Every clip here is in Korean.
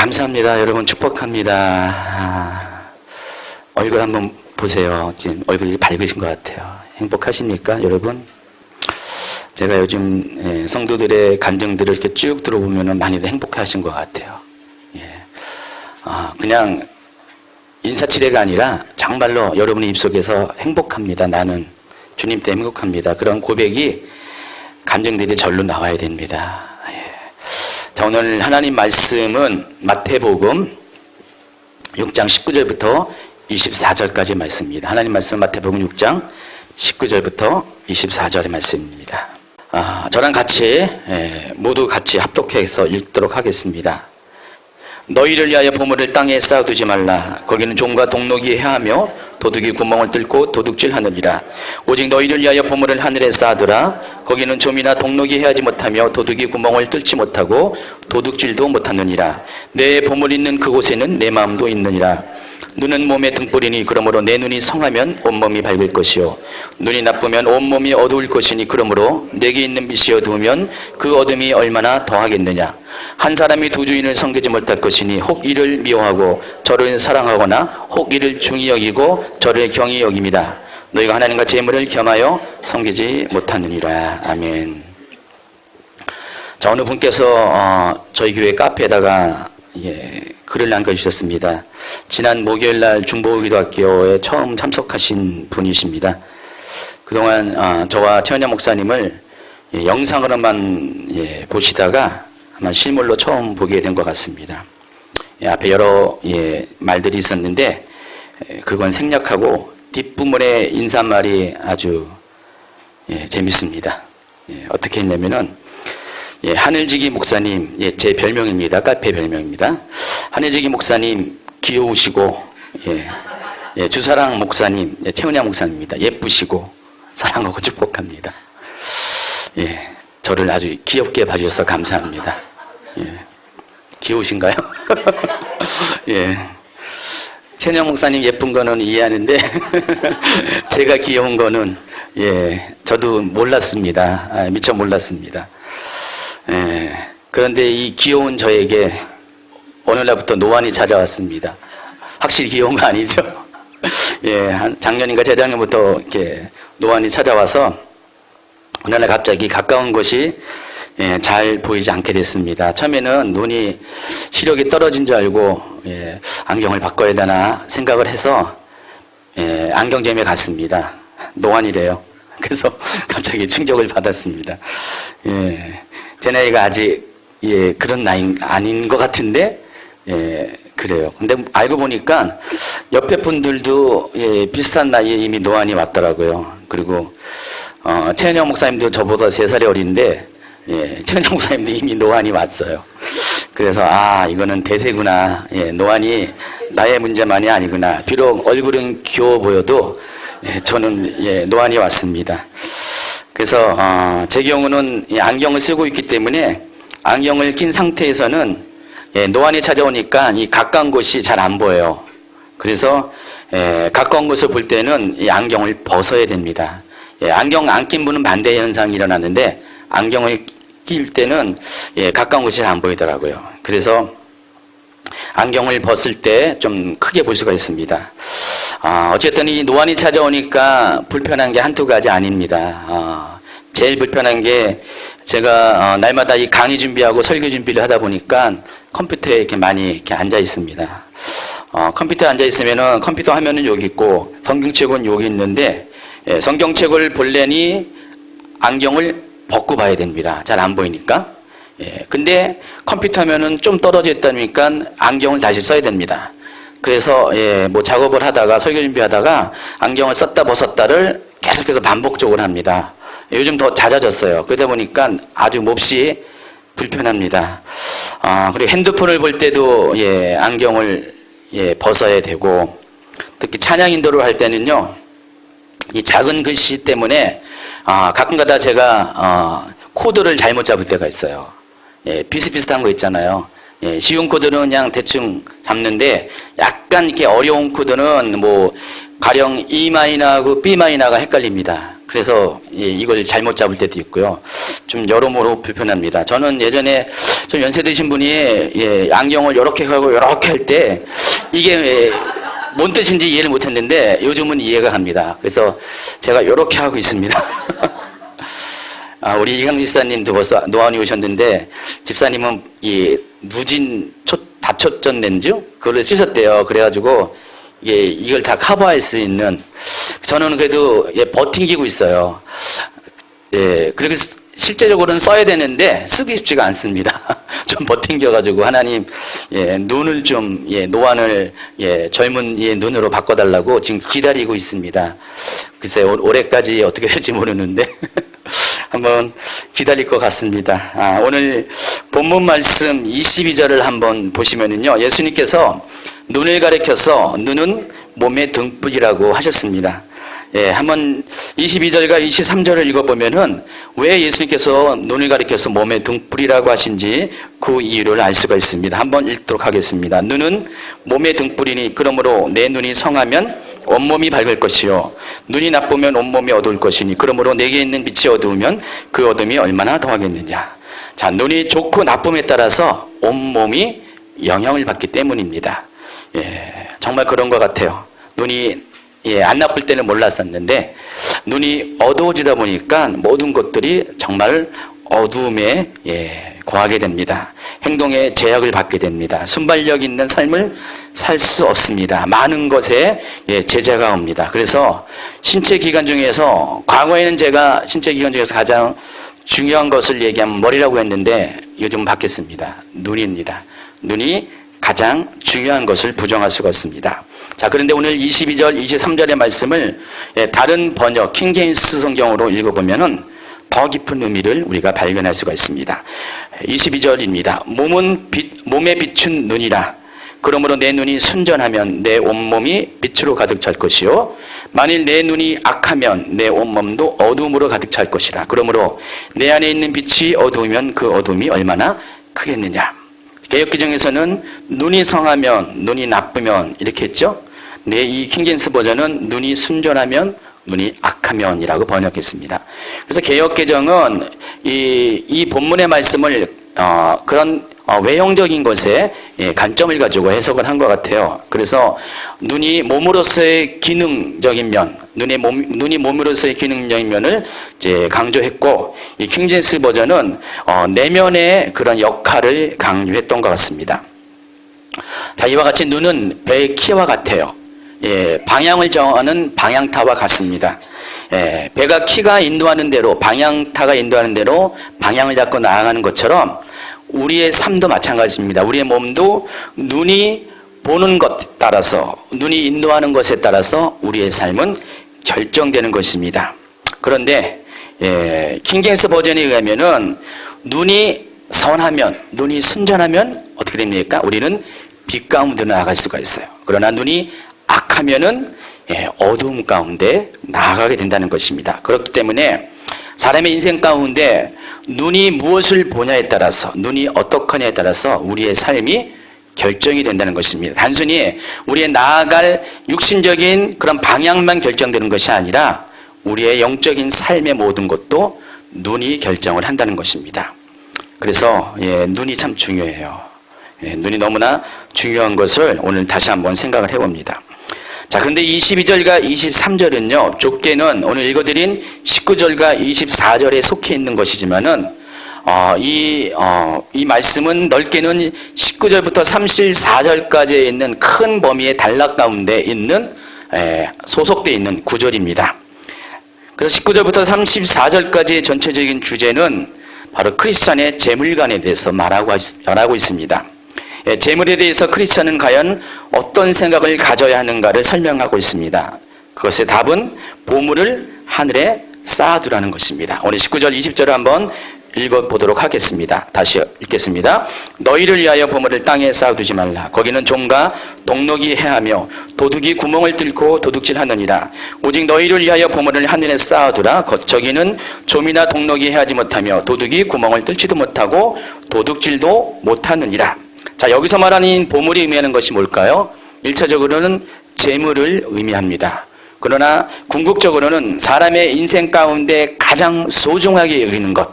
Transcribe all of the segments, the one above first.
감사합니다. 여러분 축복합니다. 얼굴 한번 보세요. 지금 얼굴이 밝으신 것 같아요. 행복하십니까, 여러분? 제가 요즘 성도들의 감정들을 이렇게 쭉 들어보면 많이들 행복하신 것 같아요. 그냥 인사치레가 아니라 정말로 여러분의 입속에서 행복합니다. 나는 주님 때문에 행복합니다. 그런 고백이 감정들이 절로 나와야 됩니다. 자, 오늘 하나님 말씀은 마태복음 6장 19절부터 24절까지 말씀입니다. 하나님 말씀 마태복음 6장 19절부터 24절의 말씀입니다. 저랑 같이 모두 같이 합독해서 읽도록 하겠습니다. 너희를 위하여 보물을 땅에 쌓아두지 말라. 거기는 종과 동록이 해하며 도둑이 구멍을 뚫고 도둑질하느니라. 오직 너희를 위하여 보물을 하늘에 쌓아두라. 거기는 좀이나 동록이 해하지 못하며 도둑이 구멍을 뚫지 못하고 도둑질도 못하느니라. 내 보물 있는 그곳에는 내 마음도 있느니라. 눈은 몸의 등불이니 그러므로 내 눈이 성하면 온몸이 밝을 것이요 눈이 나쁘면 온몸이 어두울 것이니 그러므로 내게 있는 빛이 어두우면 그 어둠이 얼마나 더하겠느냐. 한 사람이 두 주인을 섬기지 못할 것이니 혹 이를 미워하고 저를 사랑하거나 혹 이를 중히 여기고 저를 경히 여깁니다. 너희가 하나님과 재물을 겸하여 섬기지 못하느니라. 아멘. 자, 어느 분께서 저희 교회 카페에다가 글을 남겨주셨습니다. 지난 목요일날 중보기도학교에 처음 참석하신 분이십니다. 그동안 저와 최은영 목사님을 영상으로만 보시다가 아마 실물로 처음 보게 된 것 같습니다. 앞에 여러 말들이 있었는데 그건 생략하고 뒷부분의 인사말이 아주 재밌습니다. 어떻게 했냐면은 하늘지기 목사님, 제 별명입니다. 카페 별명입니다. 하늘지기 목사님 귀여우시고, 주사랑 목사님, 최은양 목사님입니다. 예쁘시고 사랑하고 축복합니다. 저를 아주 귀엽게 봐주셔서 감사합니다. 귀여우신가요? 최은양 목사님 예쁜 거는 이해하는데 제가 귀여운 거는 저도 몰랐습니다. 미처 몰랐습니다. 그런데 이 귀여운 저에게 오늘날부터 노안이 찾아왔습니다. 확실히 귀여운 거 아니죠? 한 작년인가 재작년부터 이렇게 노안이 찾아와서 오늘날 갑자기 가까운 곳이 잘 보이지 않게 됐습니다. 처음에는 눈이 시력이 떨어진 줄 알고 안경을 바꿔야 되나 생각을 해서 안경점에 갔습니다. 노안이래요. 그래서 갑자기 충격을 받았습니다. 제 나이가 아직 그런 나이 아닌 것 같은데 그래요. 근데 알고 보니까 옆에 분들도 비슷한 나이에 이미 노안이 왔더라고요. 그리고 최은영 목사님도 저보다 3살이 어린데 최은영 목사님도 이미 노안이 왔어요. 그래서 이거는 대세구나. 노안이 나의 문제만이 아니구나. 비록 얼굴은 귀여워 보여도 저는 노안이 왔습니다. 그래서 제 경우는 안경을 쓰고 있기 때문에 안경을 낀 상태에서는 노안이 찾아오니까 이 가까운 곳이 잘 안 보여요. 그래서 가까운 곳을 볼 때는 이 안경을 벗어야 됩니다. 안경 안 낀 분은 반대 현상이 일어났는데 안경을 낄 때는 가까운 곳이 잘 안 보이더라고요. 그래서 안경을 벗을 때 좀 크게 볼 수가 있습니다. 어쨌든 이 노안이 찾아오니까 불편한 게 한두 가지 아닙니다. 제일 불편한 게 제가 날마다 이 강의 준비하고 설교 준비를 하다 보니까 컴퓨터에 이렇게 많이 이렇게 앉아 있습니다. 컴퓨터에 앉아 있으면은 컴퓨터 화면은 여기 있고 성경책은 여기 있는데 성경책을 보려니 안경을 벗고 봐야 됩니다. 잘 안 보이니까. 근데 컴퓨터 화면은 좀 떨어져 있다니까 안경을 다시 써야 됩니다. 그래서 뭐 작업을 하다가 설교 준비하다가 안경을 썼다 벗었다를 계속해서 반복적으로 합니다. 요즘 더 잦아졌어요. 그러다 보니까 아주 몹시 불편합니다. 그리고 핸드폰을 볼 때도 안경을 벗어야 되고 특히 찬양 인도를 할 때는요 이 작은 글씨 때문에 가끔가다 제가 코드를 잘못 잡을 때가 있어요. 비슷비슷한 거 있잖아요. 쉬운 코드는 그냥 대충 잡는데 약간 이렇게 어려운 코드는 뭐 가령 E 마이너하고 B 마이너가 헷갈립니다. 그래서 이걸 잘못 잡을 때도 있고요. 좀 여러모로 불편합니다. 저는 예전에 좀 연세 드신 분이 안경을 이렇게 하고 이렇게 할 때 이게 뭔 뜻인지 이해를 못했는데 요즘은 이해가 갑니다. 그래서 제가 이렇게 하고 있습니다. 우리 이강 집사님도 벌써 노안이 오셨는데 집사님은 이 누진 다초전 렌즈 그걸 쓰셨대요. 그래가지고 이걸 다 커버할 수 있는, 저는 그래도 버팅기고 있어요. 그렇게 실제적으로는 써야 되는데 쓰기 쉽지가 않습니다. 좀 버팅겨가지고 하나님 눈을 좀 노안을 젊은 눈으로 바꿔달라고 지금 기다리고 있습니다. 글쎄 올해까지 어떻게 될지 모르는데 한번 기다릴 것 같습니다. 오늘 본문 말씀 22절을 한번 보시면은요, 예수님께서 눈을 가리켜서 눈은 몸의 등불이라고 하셨습니다. 한번 22절과 23절을 읽어보면은 왜 예수님께서 눈을 가리켜서 몸의 등불이라고 하신지 그 이유를 알 수가 있습니다. 한번 읽도록 하겠습니다. 눈은 몸의 등불이니 그러므로 내 눈이 성하면 온몸이 밝을 것이요 눈이 나쁘면 온몸이 어두울 것이니 그러므로 내게 있는 빛이 어두우면 그 어둠이 얼마나 더하겠느냐. 자, 눈이 좋고 나쁨에 따라서 온몸이 영향을 받기 때문입니다. 정말 그런 것 같아요. 눈이 안 나쁠 때는 몰랐었는데 눈이 어두워지다 보니까 모든 것들이 정말 어두움에 거하게 됩니다. 행동에 제약을 받게 됩니다. 순발력 있는 삶을 살 수 없습니다. 많은 것에 제재가 옵니다. 그래서 신체 기관 중에서 과거에는 제가 신체 기관 중에서 가장 중요한 것을 얘기하면 머리라고 했는데 요즘 바뀌었습니다. 눈입니다. 눈이 가장 중요한 것을 부정할 수가 없습니다. 자, 그런데 오늘 22절, 23절의 말씀을 다른 번역, 킹제임스 성경으로 읽어보면은 더 깊은 의미를 우리가 발견할 수가 있습니다. 22절입니다. 몸에 비춘 눈이라. 그러므로 내 눈이 순전하면 내 온몸이 빛으로 가득 찰 것이요 만일 내 눈이 악하면 내 온몸도 어두움으로 가득 찰 것이라. 그러므로 내 안에 있는 빛이 어두우면 그 어둠이 얼마나 크겠느냐. 개역개정에서는 눈이 성하면, 눈이 나쁘면 이렇게 했죠. 네, 이 킹제임스 버전은 눈이 순전하면, 눈이 악하면이라고 번역했습니다. 그래서 개역개정은 이 본문의 말씀을 그런 외형적인 것에 관점을 가지고 해석을 한 것 같아요. 그래서 눈이 몸으로서의 기능적인 면, 눈이 몸으로서의 기능적인 면을 이제 강조했고, 이 킹제임스 버전은 내면의 그런 역할을 강조했던 것 같습니다. 자, 이와 같이 눈은 배의 키와 같아요. 방향을 정하는 방향타와 같습니다. 배가 키가 인도하는 대로, 방향타가 인도하는 대로 방향을 잡고 나아가는 것처럼 우리의 삶도 마찬가지입니다. 우리의 몸도 눈이 보는 것 따라서, 눈이 인도하는 것에 따라서 우리의 삶은 결정되는 것입니다. 그런데 킹제임스 버전에 의하면은 눈이 선하면, 눈이 순전하면 어떻게 됩니까? 우리는 빛 가운데 나아갈 수가 있어요. 그러나 눈이 악하면은 어두움 가운데 나아가게 된다는 것입니다. 그렇기 때문에 사람의 인생 가운데 눈이 무엇을 보냐에 따라서, 눈이 어떡하냐에 따라서 우리의 삶이 결정이 된다는 것입니다. 단순히 우리의 나아갈 육신적인 그런 방향만 결정되는 것이 아니라 우리의 영적인 삶의 모든 것도 눈이 결정을 한다는 것입니다. 그래서 눈이 참 중요해요. 눈이 너무나 중요한 것을 오늘 다시 한번 생각을 해봅니다. 자, 그런데 22절과 23절은요, 좁게는 오늘 읽어드린 19절과 24절에 속해 있는 것이지만은, 이 말씀은 넓게는 19절부터 34절까지 있는 큰 범위의 단락 가운데 있는, 소속되어 있는 구절입니다. 그래서 19절부터 34절까지의 전체적인 주제는 바로 크리스찬의 재물관에 대해서 말하고 있습니다. 재물에 대해서 크리스찬은 과연 어떤 생각을 가져야 하는가를 설명하고 있습니다. 그것의 답은 보물을 하늘에 쌓아두라는 것입니다. 오늘 19절, 20절을 한번 읽어보도록 하겠습니다. 다시 읽겠습니다. 너희를 위하여 보물을 땅에 쌓아두지 말라. 거기는 좀과 동록이 해하며 도둑이 구멍을 뚫고 도둑질하느니라. 오직 너희를 위하여 보물을 하늘에 쌓아두라. 저기는 좀이나 동록이 해하지 못하며 도둑이 구멍을 뚫지도 못하고 도둑질도 못하느니라. 자, 여기서 말하는 보물이 의미하는 것이 뭘까요? 1차적으로는 재물을 의미합니다. 그러나 궁극적으로는 사람의 인생 가운데 가장 소중하게 여기는 것,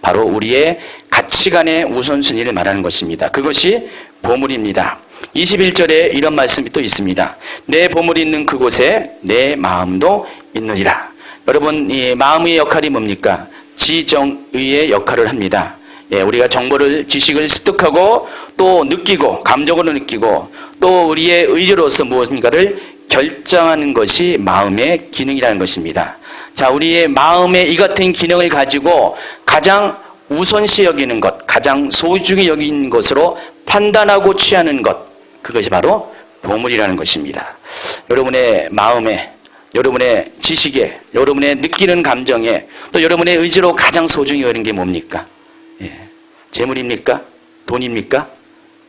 바로 우리의 가치관의 우선순위를 말하는 것입니다. 그것이 보물입니다. 21절에 이런 말씀이 또 있습니다. 내 보물이 있는 그곳에 내 마음도 있느니라. 여러분, 이 마음의 역할이 뭡니까? 지정의의 역할을 합니다. 우리가 정보를, 지식을 습득하고 또 느끼고, 감정으로 느끼고 또 우리의 의지로서 무엇인가를 결정하는 것이 마음의 기능이라는 것입니다. 자, 우리의 마음의 이 같은 기능을 가지고 가장 우선시 여기는 것, 가장 소중히 여기는 것으로 판단하고 취하는 것, 그것이 바로 보물이라는 것입니다. 여러분의 마음에, 여러분의 지식에, 여러분의 느끼는 감정에, 또 여러분의 의지로 가장 소중히 여기는 게 뭡니까? 재물입니까? 돈입니까?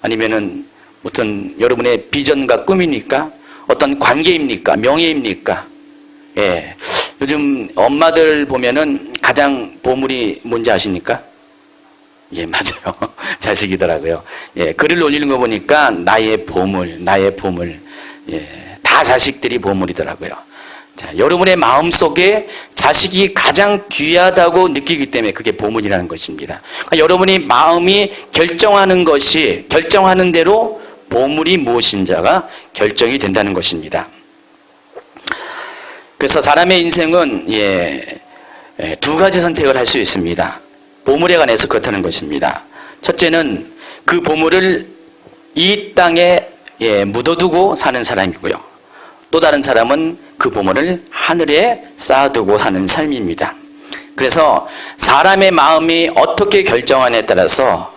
아니면은 어떤 여러분의 비전과 꿈입니까? 어떤 관계입니까? 명예입니까? 요즘 엄마들 보면은 가장 보물이 뭔지 아십니까? 맞아요. 자식이더라고요. 글을 올리는 거 보니까 나의 보물, 나의 보물. 다 자식들이 보물이더라고요. 자, 여러분의 마음 속에 자식이 가장 귀하다고 느끼기 때문에 그게 보물이라는 것입니다. 그러니까 여러분이 마음이 결정하는 것이, 결정하는 대로 보물이 무엇인지가 결정이 된다는 것입니다. 그래서 사람의 인생은 두 가지 선택을 할 수 있습니다. 보물에 관해서 그렇다는 것입니다. 첫째는 그 보물을 이 땅에 묻어두고 사는 사람이고요. 또 다른 사람은 그 보물을 하늘에 쌓아두고 사는 삶입니다. 그래서 사람의 마음이 어떻게 결정하냐에 따라서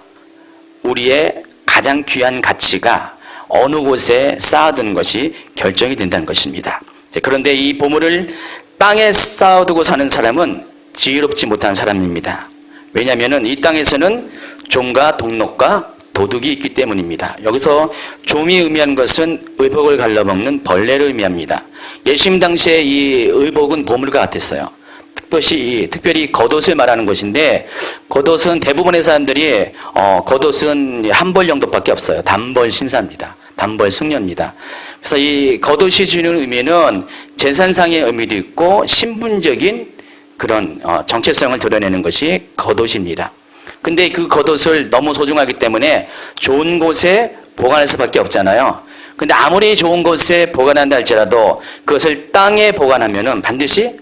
우리의 가장 귀한 가치가 어느 곳에 쌓아두는 것이 결정이 된다는 것입니다. 그런데 이 보물을 땅에 쌓아두고 사는 사람은 지혜롭지 못한 사람입니다. 왜냐하면 이 땅에서는 종과 동록과 도둑이 있기 때문입니다. 여기서 종이 의미하는 것은 의복을 갈라먹는 벌레를 의미합니다. 예수님 당시에 이 의복은 보물과 같았어요. 특별히 겉옷을 말하는 것인데, 겉옷은 대부분의 사람들이 겉옷은 한 벌 정도밖에 없어요. 단벌 신사입니다. 단벌 승려입니다. 그래서 이 겉옷이 주는 의미는 재산상의 의미도 있고 신분적인 그런 정체성을 드러내는 것이 겉옷입니다. 근데 그 겉옷을 너무 소중하기 때문에 좋은 곳에 보관할 수밖에 없잖아요. 근데 아무리 좋은 곳에 보관한다 할지라도 그것을 땅에 보관하면은 반드시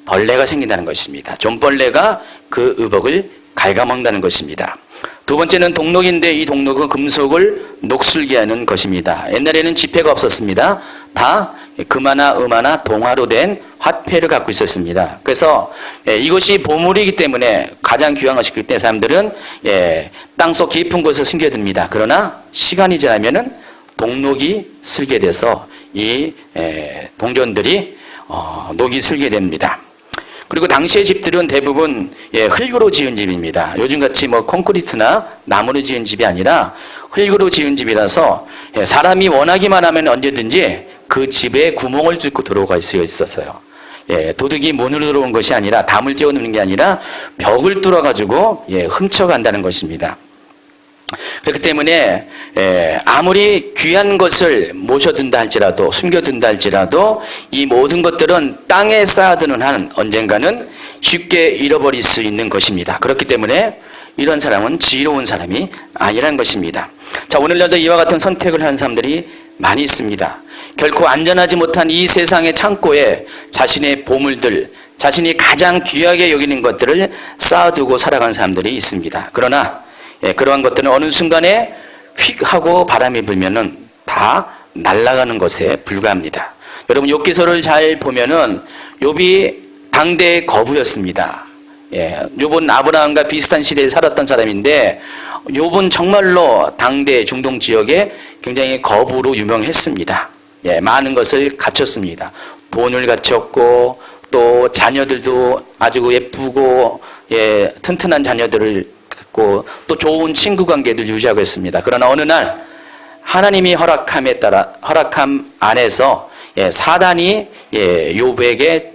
벌레가 생긴다는 것입니다. 좀벌레가 그 의복을 갉아먹는다는 것입니다. 두 번째는 동록인데, 이 동록은 금속을 녹슬게 하는 것입니다. 옛날에는 지폐가 없었습니다. 다 금화나 음화나 동화로 된 화폐를 갖고 있었습니다. 그래서 이것이 보물이기 때문에, 가장 귀한 것이기 때문에 사람들은 땅속 깊은 곳에 숨겨둡니다. 그러나 시간이 지나면은 동록이 슬게 돼서 이 동전들이 녹이 슬게 됩니다. 그리고 당시의 집들은 대부분 흙으로 지은 집입니다. 요즘같이 콘크리트나 나무로 지은 집이 아니라 흙으로 지은 집이라서 사람이 원하기만 하면 언제든지 그 집에 구멍을 뚫고 들어갈 수 있었어요. 도둑이 문으로 들어온 것이 아니라, 담을 띄워놓는 게 아니라 벽을 뚫어가지고 훔쳐간다는 것입니다. 그렇기 때문에 아무리 귀한 것을 모셔둔다 할지라도, 숨겨둔다 할지라도 이 모든 것들은 땅에 쌓아두는 한 언젠가는 쉽게 잃어버릴 수 있는 것입니다. 그렇기 때문에 이런 사람은 지혜로운 사람이 아니라는 것입니다. 자, 오늘날도 이와 같은 선택을 하는 사람들이 많이 있습니다. 결코 안전하지 못한 이 세상의 창고에 자신의 보물들, 자신이 가장 귀하게 여기는 것들을 쌓아두고 살아가는 사람들이 있습니다. 그러나 그러한 것들은 어느 순간에 휙 하고 바람이 불면은 다 날아가는 것에 불과합니다. 여러분, 욥기서를 잘 보면은 욥이 당대의 거부였습니다. 욥은 아브라함과 비슷한 시대에 살았던 사람인데, 욥은 정말로 당대 중동 지역에 굉장히 거부로 유명했습니다. 많은 것을 갖췄습니다. 돈을 갖췄고, 또 자녀들도 아주 예쁘고 튼튼한 자녀들을 갖고, 또 좋은 친구 관계를 유지하고 있습니다. 그러나 어느 날 하나님이 허락함 안에서 사단이 욥에게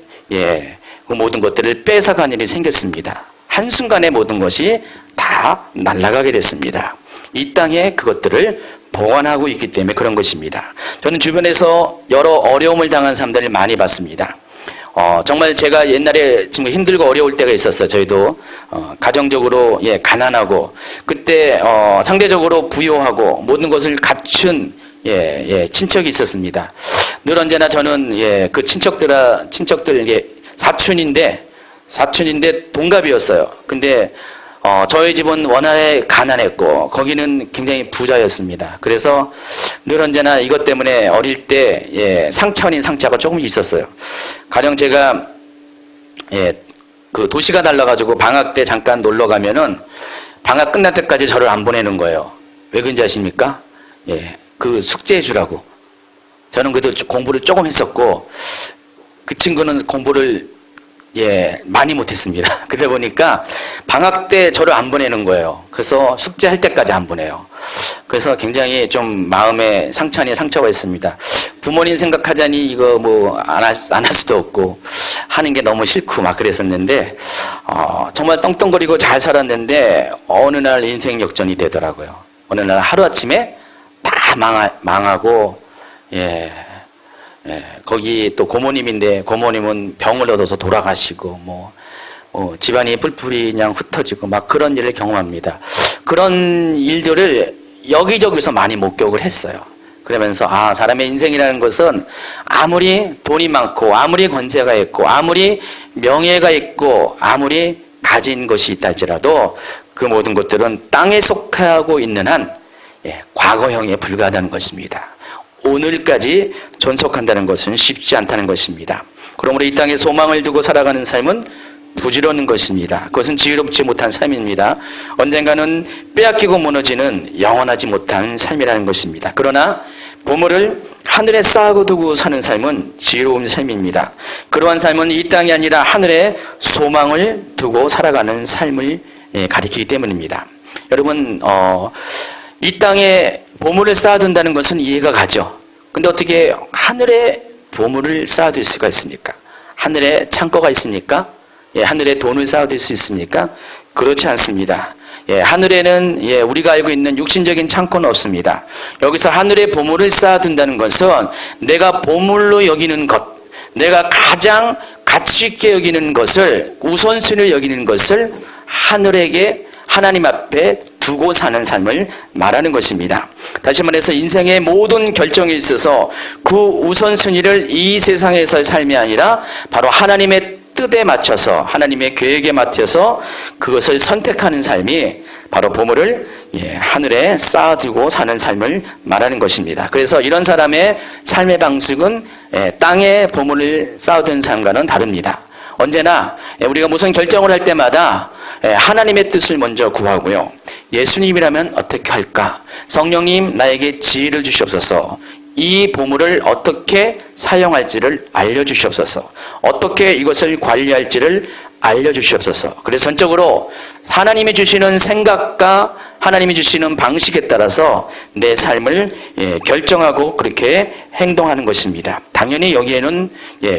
그 모든 것들을 뺏어간 일이 생겼습니다. 한순간에 모든 것이 다 날아가게 됐습니다. 이 땅에 그것들을 보관하고 있기 때문에 그런 것입니다. 저는 주변에서 여러 어려움을 당한 사람들을 많이 봤습니다. 정말 제가 옛날에 지금 힘들고 어려울 때가 있었어요. 저희도 가정적으로 가난하고 그때 상대적으로 부유하고 모든 것을 갖춘 친척이 있었습니다. 늘 언제나 저는 그 친척들 사촌인데 동갑이었어요. 근데 저희 집은 워낙에 가난했고 거기는 굉장히 부자였습니다. 그래서 늘 언제나 이것 때문에 어릴 때 상처 아닌 상처가 조금 있었어요. 가령 제가 그 도시가 달라가지고 방학 때 잠깐 놀러 가면은 방학 끝날 때까지 저를 안 보내는 거예요. 왜 그런지 아십니까? 그 숙제해 주라고. 저는 그래도 공부를 조금 했었고 그 친구는 공부를 많이 못했습니다. 그러다 보니까 방학 때 저를 안 보내는 거예요. 그래서 숙제할 때까지 안 보내요. 그래서 굉장히 좀 마음에 상처 아닌 상처가 있습니다. 부모님 생각하자니 이거 뭐 안 할 수도 없고 하는 게 너무 싫고 막 그랬었는데 정말 떵떵거리고 잘 살았는데 어느 날 인생 역전이 되더라고요. 어느 날 하루아침에 다 망하고 거기 또 고모님인데 고모님은 병을 얻어서 돌아가시고 집안이 뿔뿔이 그냥 흩어지고 막 그런 일을 경험합니다. 그런 일들을 여기저기서 많이 목격을 했어요. 그러면서 사람의 인생이라는 것은 아무리 돈이 많고 아무리 권세가 있고 아무리 명예가 있고 아무리 가진 것이 있다 할지라도 그 모든 것들은 땅에 속하고 있는 한 과거형에 불과하다는 것입니다. 오늘까지 존속한다는 것은 쉽지 않다는 것입니다. 그러므로 이 땅에 소망을 두고 살아가는 삶은 부질없는 것입니다. 그것은 지혜롭지 못한 삶입니다. 언젠가는 빼앗기고 무너지는 영원하지 못한 삶이라는 것입니다. 그러나 보물을 하늘에 쌓아두고 사는 삶은 지혜로운 삶입니다. 그러한 삶은 이 땅이 아니라 하늘에 소망을 두고 살아가는 삶을 가리키기 때문입니다. 여러분 이 땅에 보물을 쌓아둔다는 것은 이해가 가죠. 근데 어떻게 하늘에 보물을 쌓아둘 수가 있습니까? 하늘에 창고가 있습니까? 하늘에 돈을 쌓아둘 수 있습니까? 그렇지 않습니다. 하늘에는 우리가 알고 있는 육신적인 창고는 없습니다. 여기서 하늘에 보물을 쌓아둔다는 것은 내가 보물로 여기는 것, 내가 가장 가치 있게 여기는 것을, 우선순위를 여기는 것을 하늘에게 하나님 앞에 두고 사는 삶을 말하는 것입니다. 다시 말해서 인생의 모든 결정에 있어서 그 우선순위를 이 세상에서의 삶이 아니라 바로 하나님의 뜻에 맞춰서 하나님의 계획에 맞춰서 그것을 선택하는 삶이 바로 보물을 하늘에 쌓아두고 사는 삶을 말하는 것입니다. 그래서 이런 사람의 삶의 방식은 땅에 보물을 쌓아둔 삶과는 다릅니다. 언제나 우리가 무슨 결정을 할 때마다 하나님의 뜻을 먼저 구하고요. 예수님이라면 어떻게 할까? 성령님 나에게 지혜를 주시옵소서. 이 보물을 어떻게 사용할지를 알려주시옵소서. 어떻게 이것을 관리할지를 알려주시옵소서. 그래서 전적으로 하나님이 주시는 생각과 하나님이 주시는 방식에 따라서 내 삶을 결정하고 그렇게 행동하는 것입니다. 당연히 여기에는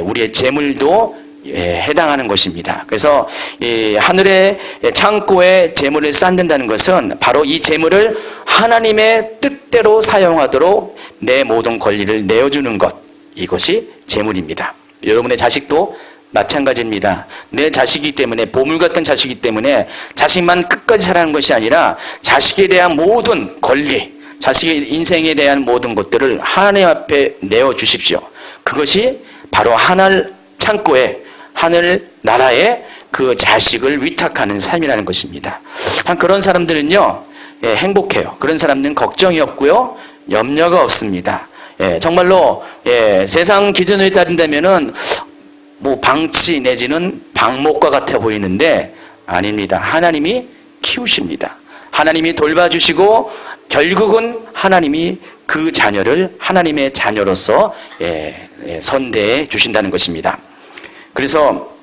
우리의 재물도 해당하는 것입니다. 그래서 이 하늘의 창고에 재물을 쌓는다는 것은 바로 이 재물을 하나님의 뜻대로 사용하도록 내 모든 권리를 내어주는 것, 이것이 재물입니다. 여러분의 자식도 마찬가지입니다. 내 자식이기 때문에, 보물 같은 자식이기 때문에 자식만 끝까지 사랑하는 것이 아니라 자식에 대한 모든 권리, 자식의 인생에 대한 모든 것들을 하나님 앞에 내어주십시오. 그것이 바로 하늘 창고에, 하늘 나라에 그 자식을 위탁하는 삶이라는 것입니다. 그런 사람들은요, 행복해요. 그런 사람들은 걱정이 없고요, 염려가 없습니다. 정말로 세상 기준을 따른다면은 방치 내지는 방목과 같아 보이는데 아닙니다. 하나님이 키우십니다. 하나님이 돌봐주시고 결국은 하나님이 그 자녀를 하나님의 자녀로서 선대해 주신다는 것입니다. 그래서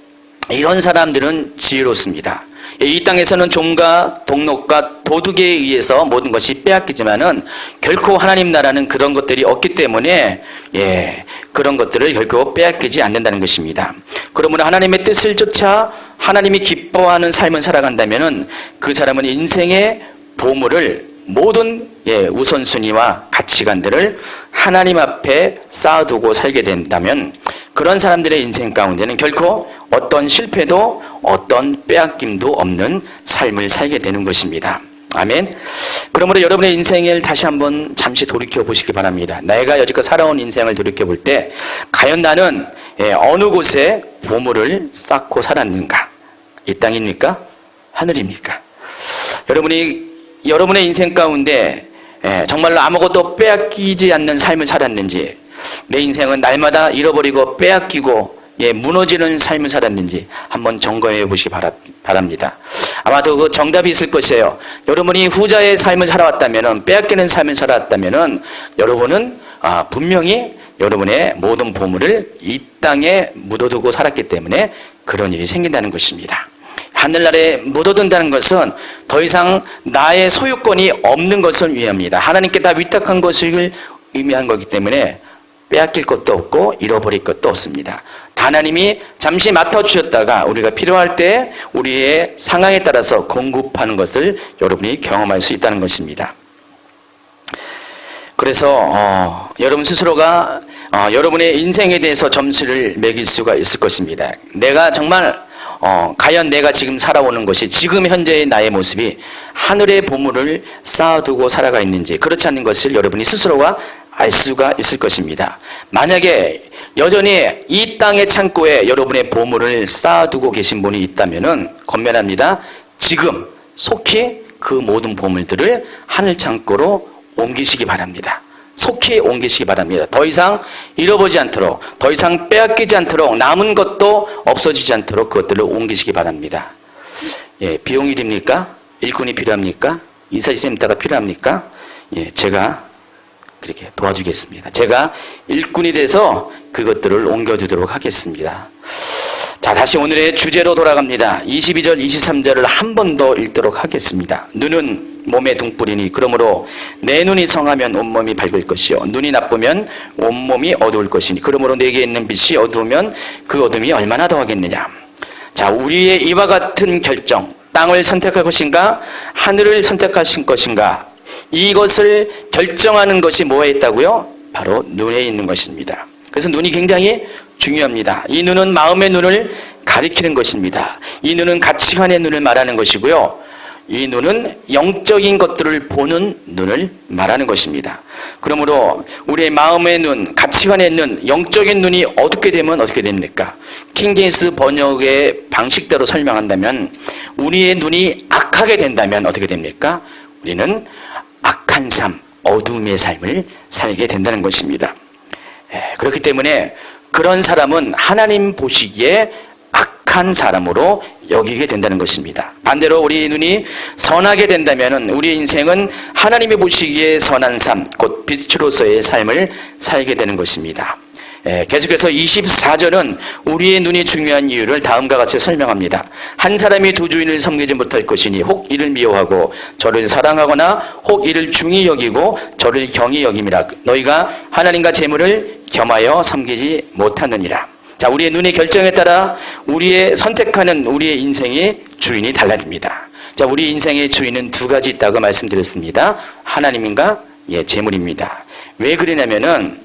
이런 사람들은 지혜롭습니다. 이 땅에서는 종과 동록과 도둑에 의해서 모든 것이 빼앗기지만은 결코 하나님 나라는 그런 것들이 없기 때문에 그런 것들을 결코 빼앗기지 않는다는 것입니다. 그러므로 하나님의 뜻을 쫓아 하나님이 기뻐하는 삶을 살아간다면은 그 사람은 인생의 보물을 모든 우선순위와 가치관들을 하나님 앞에 쌓아두고 살게 된다면 그런 사람들의 인생 가운데는 결코 어떤 실패도 어떤 빼앗김도 없는 삶을 살게 되는 것입니다. 아멘. 그러므로 여러분의 인생을 다시 한번 잠시 돌이켜 보시기 바랍니다. 내가 여지껏 살아온 인생을 돌이켜 볼 때 과연 나는 어느 곳에 보물을 쌓고 살았는가? 이 땅입니까? 하늘입니까? 여러분의 인생 가운데 정말로 아무것도 빼앗기지 않는 삶을 살았는지, 내 인생은 날마다 잃어버리고 빼앗기고 무너지는 삶을 살았는지 한번 점검해 보시기 바랍니다. 아마도 그 정답이 있을 것이에요. 여러분이 후자의 삶을 살아왔다면, 빼앗기는 삶을 살아왔다면 여러분은 분명히 여러분의 모든 보물을 이 땅에 묻어두고 살았기 때문에 그런 일이 생긴다는 것입니다. 하늘나라에 묻어둔다는 것은 더 이상 나의 소유권이 없는 것을 의미합니다. 하나님께 다 위탁한 것을 의미한 거기 때문에 빼앗길 것도 없고 잃어버릴 것도 없습니다. 하나님이 잠시 맡아주셨다가 우리가 필요할 때 우리의 상황에 따라서 공급하는 것을 여러분이 경험할 수 있다는 것입니다. 그래서 여러분 스스로가 여러분의 인생에 대해서 점수를 매길 수가 있을 것입니다. 내가 정말 과연 내가 지금 살아오는 것이, 지금 현재의 나의 모습이 하늘의 보물을 쌓아두고 살아가 있는지, 그렇지 않는 것을 여러분이 스스로가 알 수가 있을 것입니다. 만약에 여전히 이 땅의 창고에 여러분의 보물을 쌓아두고 계신 분이 있다면은 권면합니다. 지금 속히 그 모든 보물들을 하늘 창고로 옮기시기 바랍니다. 속히 옮기시기 바랍니다. 더 이상 잃어버리지 않도록, 더 이상 빼앗기지 않도록, 남은 것도 없어지지 않도록 그것들을 옮기시기 바랍니다. 비용이 됩니까? 일꾼이 필요합니까? 이사시스템이 필요합니까? 제가 그렇게 도와주겠습니다. 제가 일꾼이 돼서 그것들을 옮겨두도록 하겠습니다. 자, 다시 오늘의 주제로 돌아갑니다. 22절, 23절을 한 번 더 읽도록 하겠습니다. 눈은 몸의 등불이니 그러므로 내 눈이 성하면 온몸이 밝을 것이요 눈이 나쁘면 온몸이 어두울 것이니 그러므로 내게 있는 빛이 어두우면 그 어둠이 얼마나 더하겠느냐. 자, 우리의 이와 같은 결정, 땅을 선택할 것인가 하늘을 선택하신 것인가, 이것을 결정하는 것이 뭐에 있다고요? 바로 눈에 있는 것입니다. 그래서 눈이 굉장히 중요합니다. 이 눈은 마음의 눈을 가리키는 것입니다. 이 눈은 가치관의 눈을 말하는 것이고요. 이 눈은 영적인 것들을 보는 눈을 말하는 것입니다. 그러므로 우리의 마음의 눈, 가치관의 눈, 영적인 눈이 어둡게 되면 어떻게 됩니까? 킹제임스 번역의 방식대로 설명한다면 우리의 눈이 악하게 된다면 어떻게 됩니까? 우리는 악한 삶, 어둠의 삶을 살게 된다는 것입니다. 그렇기 때문에 그런 사람은 하나님 보시기에 악한 사람으로 여기게 된다는 것입니다. 반대로 우리 눈이 선하게 된다면 우리 인생은 하나님이 보시기에 선한 삶, 곧 빛으로서의 삶을 살게 되는 것입니다. 계속해서 24절은 우리의 눈이 중요한 이유를 다음과 같이 설명합니다. 한 사람이 두 주인을 섬기지 못할 것이니 혹 이를 미워하고 저를 사랑하거나 혹 이를 중히 여기고 저를 경히 여김이라. 너희가 하나님과 재물을 겸하여 섬기지 못하느니라. 자, 우리의 눈의 결정에 따라 우리의 선택하는 우리의 인생의 주인이 달라집니다. 자, 우리 인생의 주인은 두 가지 있다고 말씀드렸습니다. 하나님인가? 재물입니다. 왜 그러냐면은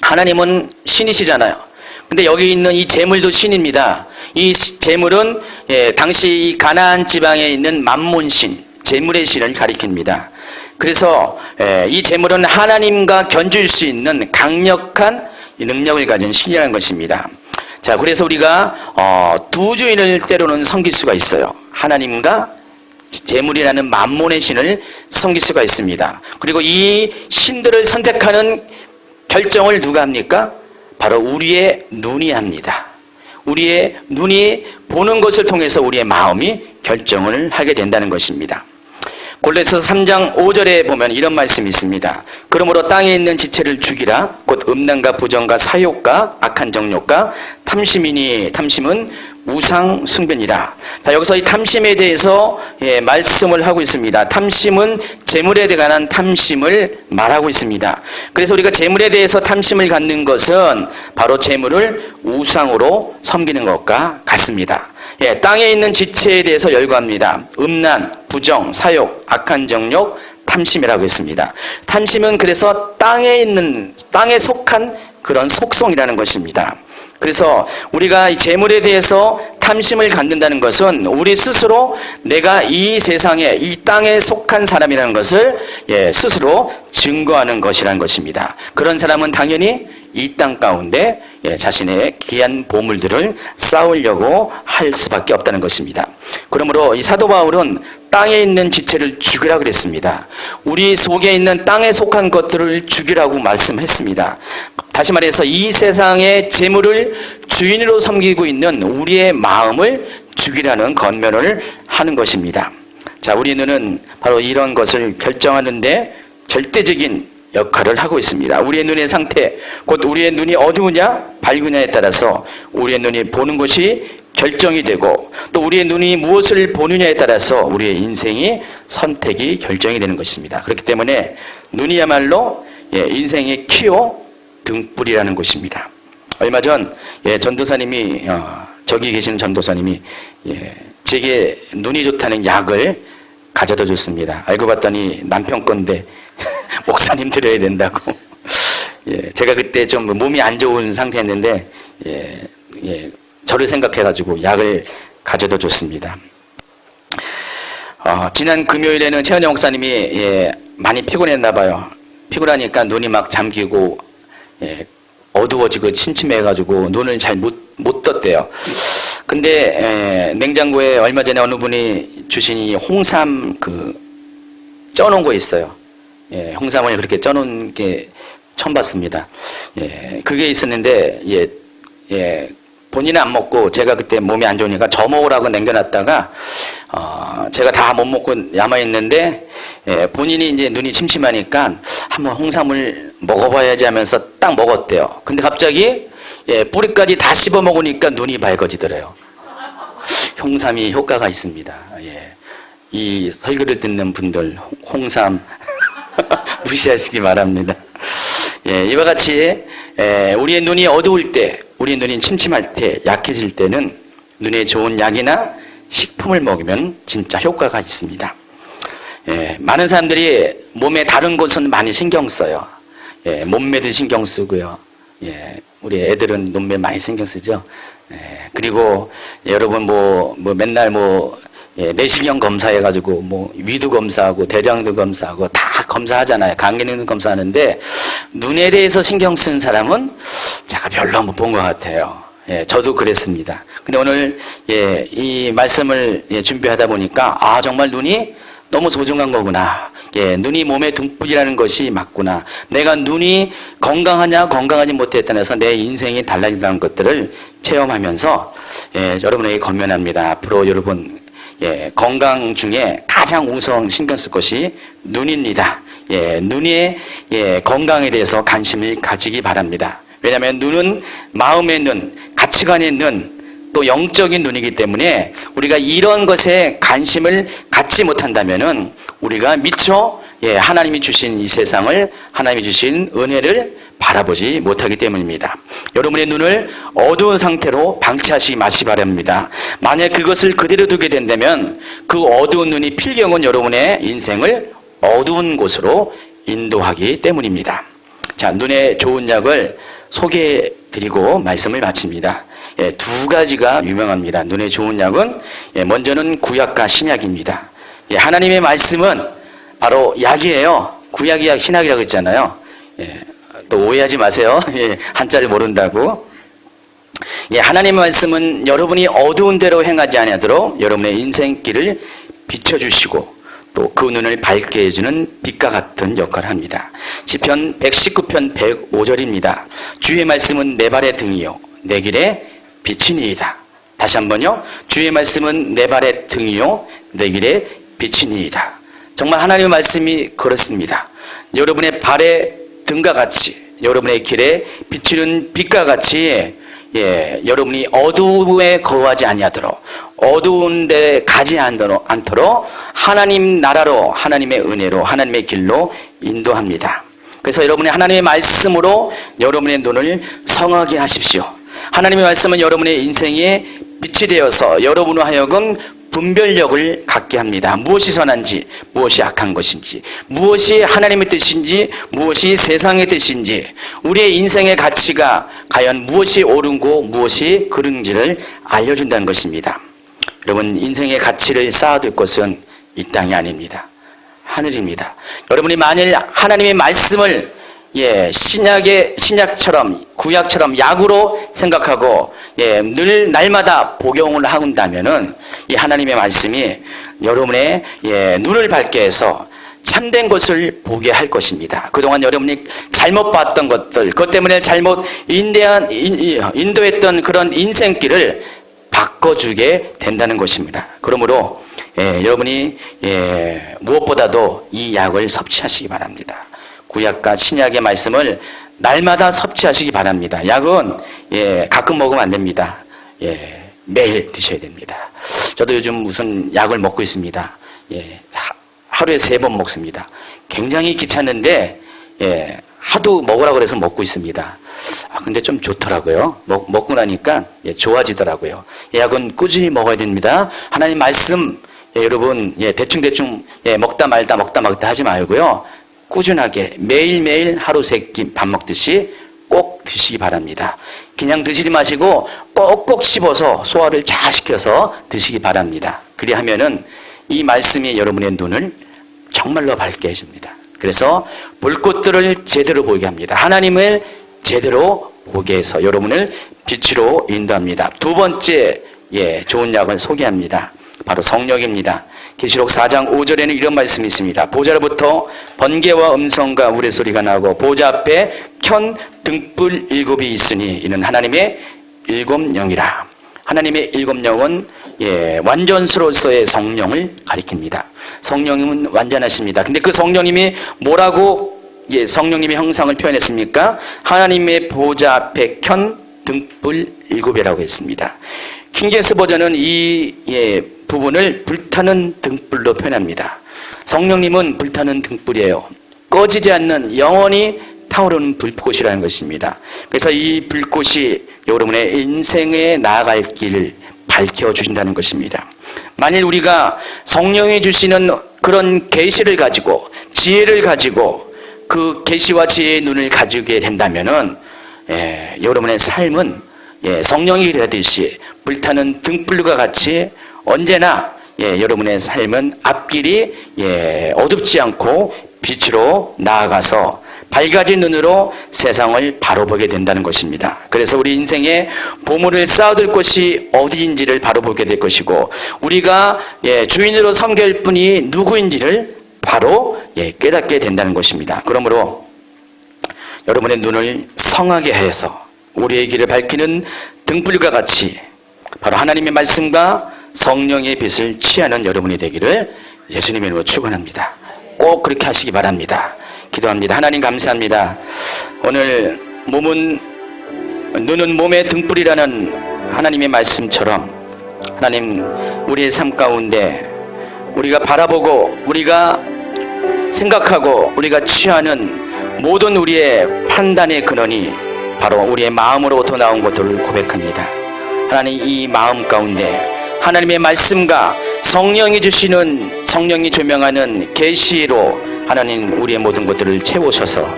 하나님은 신이시잖아요. 근데 여기 있는 이 재물도 신입니다. 이 재물은 당시 가나안 지방에 있는 만몬신, 재물의 신을 가리킵니다. 그래서 이 재물은 하나님과 견줄 수 있는 강력한 능력을 가진 신이라는 것입니다. 자, 그래서 우리가 두 주인을 때로는 섬길 수가 있어요. 하나님과 재물이라는 만몬의 신을 섬길 수가 있습니다. 그리고 이 신들을 선택하는 결정을 누가 합니까? 바로 우리의 눈이 합니다. 우리의 눈이 보는 것을 통해서 우리의 마음이 결정을 하게 된다는 것입니다. 골로새서 3장 5절에 보면 이런 말씀이 있습니다. 그러므로 땅에 있는 지체를 죽이라. 곧 음란과 부정과 사욕과 악한 정욕과 탐심이니 탐심은 우상 숭배니라. 자, 여기서 이 탐심에 대해서 말씀을 하고 있습니다. 탐심은 재물에 관한 탐심을 말하고 있습니다. 그래서 우리가 재물에 대해서 탐심을 갖는 것은 바로 재물을 우상으로 섬기는 것과 같습니다. 땅에 있는 지체에 대해서 열거합니다. 음란, 부정, 사욕, 악한 정욕, 탐심이라고 했습니다. 탐심은 그래서 땅에 속한 그런 속성이라는 것입니다. 그래서 우리가 이 재물에 대해서 탐심을 갖는다는 것은 우리 스스로 내가 이 세상에 이 땅에 속한 사람이라는 것을 스스로 증거하는 것이라는 것입니다. 그런 사람은 당연히 이 땅 가운데 자신의 귀한 보물들을 쌓으려고 할 수밖에 없다는 것입니다. 그러므로 이 사도 바울은 땅에 있는 지체를 죽이라 그랬습니다. 우리 속에 있는 땅에 속한 것들을 죽이라고 말씀했습니다. 다시 말해서 이 세상의 재물을 주인으로 섬기고 있는 우리의 마음을 죽이라는 권면을 하는 것입니다. 자, 우리 눈은 바로 이런 것을 결정하는데 절대적인 역할을 하고 있습니다. 우리의 눈의 상태, 곧 우리의 눈이 어두우냐 밝으냐에 따라서 우리의 눈이 보는 것이 결정이 되고, 또 우리의 눈이 무엇을 보느냐에 따라서 우리의 인생이 선택이 결정이 되는 것입니다. 그렇기 때문에 눈이야말로 인생의 키요 등불이라는 것입니다. 얼마 전 전도사님이 저기 계시는 전도사님이 제게 눈이 좋다는 약을 가져다 줬습니다. 알고 봤더니 남편 건데 목사님 드려야 된다고. 제가 그때 좀 몸이 안 좋은 상태였는데 저를 생각해가지고 약을 가져다 줬습니다. 지난 금요일에는 최은영 목사님이 많이 피곤했나 봐요. 피곤하니까 눈이 막 잠기고 어두워지고 침침해가지고 눈을 잘 못 떴대요. 근데 냉장고에 얼마 전에 어느 분이 주신 이 홍삼 쪄놓은 거 있어요. 홍삼을 그렇게 쪄놓은 게 처음 봤습니다. 그게 있었는데 본인은 안 먹고 제가 그때 몸이 안 좋으니까 저 먹으라고 남겨놨다가 제가 다 못 먹고 남아있는데 본인이 이제 눈이 침침하니까 한번 홍삼을 먹어봐야지 하면서 딱 먹었대요. 근데 갑자기 뿌리까지 다 씹어 먹으니까 눈이 밝아지더래요. 홍삼이 효과가 있습니다. 이 설교를 듣는 분들 홍삼 무시하시기 바랍니다. 이와 같이 우리의 눈이 어두울 때, 우리의 눈이 침침할 때, 약해질 때는 눈에 좋은 약이나 식품을 먹으면 진짜 효과가 있습니다. 많은 사람들이 몸의 다른 곳은 많이 신경 써요. 몸매도 신경 쓰고요. 우리 애들은 눈매 많이 신경 쓰죠. 그리고 여러분 맨날 내시경 검사해가지고 위도 검사하고 대장도 검사하고 다 검사하잖아요. 간기능 검사하는데 눈에 대해서 신경 쓴 사람은 제가 별로 못 본 것 같아요. 저도 그랬습니다. 근데 오늘 이 말씀을 준비하다 보니까 정말 눈이 너무 소중한 거구나. 눈이 몸의 등불이라는 것이 맞구나. 내가 눈이 건강하냐 건강하지 못했에 따라서 내 인생이 달라진다는 것들을 체험하면서 여러분에게 권면합니다. 앞으로 여러분 건강 중에 가장 우선 신경 쓸 것이 눈입니다. 눈의 건강에 대해서 관심을 가지기 바랍니다. 왜냐하면 눈은 마음의 눈, 가치관의 눈, 또 영적인 눈이기 때문에 우리가 이런 것에 관심을 갖지 못한다면은 우리가 미처 하나님이 주신 이 세상을, 하나님이 주신 은혜를 바라보지 못하기 때문입니다. 여러분의 눈을 어두운 상태로 방치하시기 마시기 바랍니다. 만약 그것을 그대로 두게 된다면 그 어두운 눈이 필경은 여러분의 인생을 어두운 곳으로 인도하기 때문입니다. 자, 눈에 좋은 약을 소개해드리고 말씀을 마칩니다. 두 가지가 유명합니다. 눈에 좋은 약은 먼저는 구약과 신약입니다. 하나님의 말씀은 바로 약이에요. 구약이 약, 신약이라고 했잖아요. 또 오해하지 마세요. 한자를 모른다고. 하나님의 말씀은 여러분이 어두운 대로 행하지 아니하도록 여러분의 인생길을 비춰주시고 또 그 눈을 밝게 해주는 빛과 같은 역할을 합니다. 시편 119편 105절입니다. 주의 말씀은 내 발의 등이요 내 길의 빛이니이다. 다시 한번요. 주의 말씀은 내 발의 등이요 내 길의 빛이니이다. 정말 하나님의 말씀이 그렇습니다. 여러분의 발의 등과 같이, 여러분의 길에 비추는 빛과 같이 여러분이 어두움에 거하지 아니하도록, 어두운 데 가지 않도록 하나님 나라로, 하나님의 은혜로, 하나님의 길로 인도합니다. 그래서 여러분이 하나님의 말씀으로 여러분의 눈을 성하게 하십시오. 하나님의 말씀은 여러분의 인생에 빛이 되어서 여러분으로 하여금 분별력을 갖게 합니다. 무엇이 선한지, 무엇이 악한 것인지, 무엇이 하나님의 뜻인지, 무엇이 세상의 뜻인지, 우리의 인생의 가치가 과연 무엇이 옳은고 무엇이 그른지를 알려준다는 것입니다. 여러분, 인생의 가치를 쌓아둘 것은 이 땅이 아닙니다. 하늘입니다. 여러분이 만일 하나님의 말씀을 신약처럼 구약처럼 약으로 생각하고 늘 날마다 복용을 한다면은 이 하나님의 말씀이 여러분의 눈을 밝게 해서 참된 것을 보게 할 것입니다. 그동안 여러분이 잘못 봤던 것들, 그것 때문에 잘못 인도했던 그런 인생길을 바꿔주게 된다는 것입니다. 그러므로 여러분이 무엇보다도 이 약을 섭취하시기 바랍니다. 구약과 신약의 말씀을 날마다 섭취하시기 바랍니다. 약은 가끔 먹으면 안 됩니다. 매일 드셔야 됩니다. 저도 요즘 무슨 약을 먹고 있습니다. 하루에 3번 먹습니다. 굉장히 귀찮은데 하도 먹으라고 그래서 먹고 있습니다. 근데 좀 좋더라고요. 먹고 나니까 좋아지더라고요. 약은 꾸준히 먹어야 됩니다. 하나님 말씀 여러분 대충 먹다 말다 하지 말고요. 꾸준하게 매일매일 하루 3끼 밥 먹듯이 꼭 드시기 바랍니다. 그냥 드시지 마시고 꼭꼭 씹어서 소화를 잘 시켜서 드시기 바랍니다. 그리하면은 이 말씀이 여러분의 눈을 정말로 밝게 해줍니다. 그래서 볼 것들을 제대로 보게 합니다. 하나님을 제대로 보게 해서 여러분을 빛으로 인도합니다. 두 번째 좋은 약을 소개합니다. 바로 성령입니다. 계시록 4장 5절에는 이런 말씀이 있습니다. 보좌로부터 번개와 음성과 우레소리가 나고 보좌 앞에 켠 등불 7이 있으니 이는 하나님의 7영이라. 하나님의 7영은 완전수로서의 성령을 가리킵니다. 성령님은 완전하십니다. 근데 그 성령님이 뭐라고 성령님의 형상을 표현했습니까? 하나님의 보좌 앞에 켠 등불 7이라고 했습니다. 킹제임스 버전은 이 부분을 불타는 등불로 표현합니다. 성령님은 불타는 등불이에요. 꺼지지 않는 영원히 타오르는 불꽃이라는 것입니다. 그래서 이 불꽃이 여러분의 인생에 나아갈 길을 밝혀주신다는 것입니다. 만일 우리가 성령이 주시는 그런 계시를 가지고 지혜를 가지고 그 계시와 지혜의 눈을 가지게 된다면은 여러분의 삶은 성령이 이르듯이 불타는 등불과 같이 언제나 여러분의 삶은 앞길이 어둡지 않고 빛으로 나아가서 밝아진 눈으로 세상을 바로 보게 된다는 것입니다. 그래서 우리 인생에 보물을 쌓아둘 곳이 어디인지를 바로 보게 될 것이고 우리가 주인으로 섬길 분이 누구인지를 바로 깨닫게 된다는 것입니다. 그러므로 여러분의 눈을 성하게 해서 우리의 길을 밝히는 등불과 같이 바로 하나님의 말씀과 성령의 빛을 취하는 여러분이 되기를 예수님의 이름으로 축원합니다. 꼭 그렇게 하시기 바랍니다. 기도합니다. 하나님 감사합니다. 오늘 눈은 몸의 등불이라는 하나님의 말씀처럼 하나님 우리의 삶 가운데 우리가 바라보고 우리가 생각하고 우리가 취하는 모든 우리의 판단의 근원이 바로 우리의 마음으로부터 나온 것들을 고백합니다. 하나님 이 마음 가운데 하나님의 말씀과 성령이 주시는 성령이 조명하는 계시로 하나님 우리의 모든 것들을 채우셔서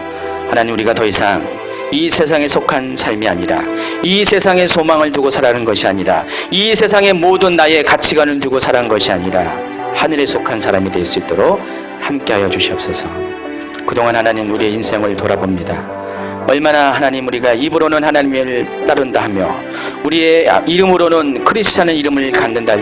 하나님 우리가 더 이상 이 세상에 속한 삶이 아니라 이 세상에 소망을 두고 살아가는 것이 아니라 이 세상의 모든 나의 가치관을 두고 살아가는 것이 아니라 하늘에 속한 사람이 될 수 있도록 함께하여 주시옵소서. 그동안 하나님 우리의 인생을 돌아봅니다. 얼마나 하나님 우리가 입으로는 하나님을 따른다 하며 우리의 이름으로는 크리스찬의 이름을 갖는다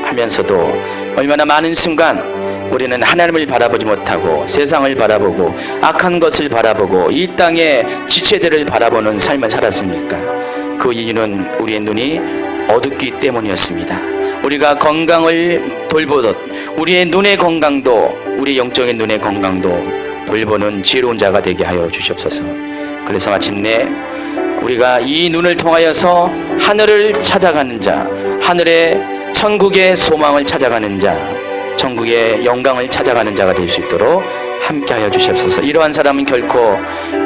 하면서도 얼마나 많은 순간 우리는 하나님을 바라보지 못하고 세상을 바라보고 악한 것을 바라보고 이 땅의 지체들을 바라보는 삶을 살았습니까? 그 이유는 우리의 눈이 어둡기 때문이었습니다. 우리가 건강을 돌보듯 우리의 눈의 건강도 우리 영적인 눈의 건강도 돌보는 지혜로운 자가 되게 하여 주시옵소서. 그래서 마침내 우리가 이 눈을 통하여서 하늘을 찾아가는 자, 하늘의 천국의 소망을 찾아가는 자, 천국의 영광을 찾아가는 자가 될 수 있도록 함께하여 주시옵소서. 이러한 사람은 결코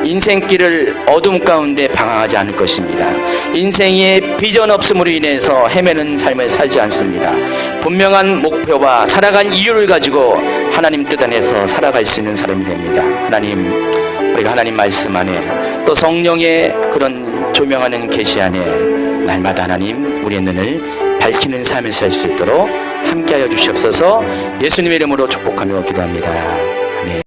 인생길을 어둠 가운데 방황하지 않을 것입니다. 인생에 비전 없음으로 인해서 헤매는 삶을 살지 않습니다. 분명한 목표와 살아간 이유를 가지고 하나님 뜻 안에서 살아갈 수 있는 사람이 됩니다. 하나님, 우리가 하나님 말씀 안에 또 성령의 그런 조명하는 계시 안에 날마다 하나님 우리의 눈을 밝히는 삶을 살 수 있도록 함께하여 주시옵소서. 예수님의 이름으로 축복하며 기도합니다. 아멘.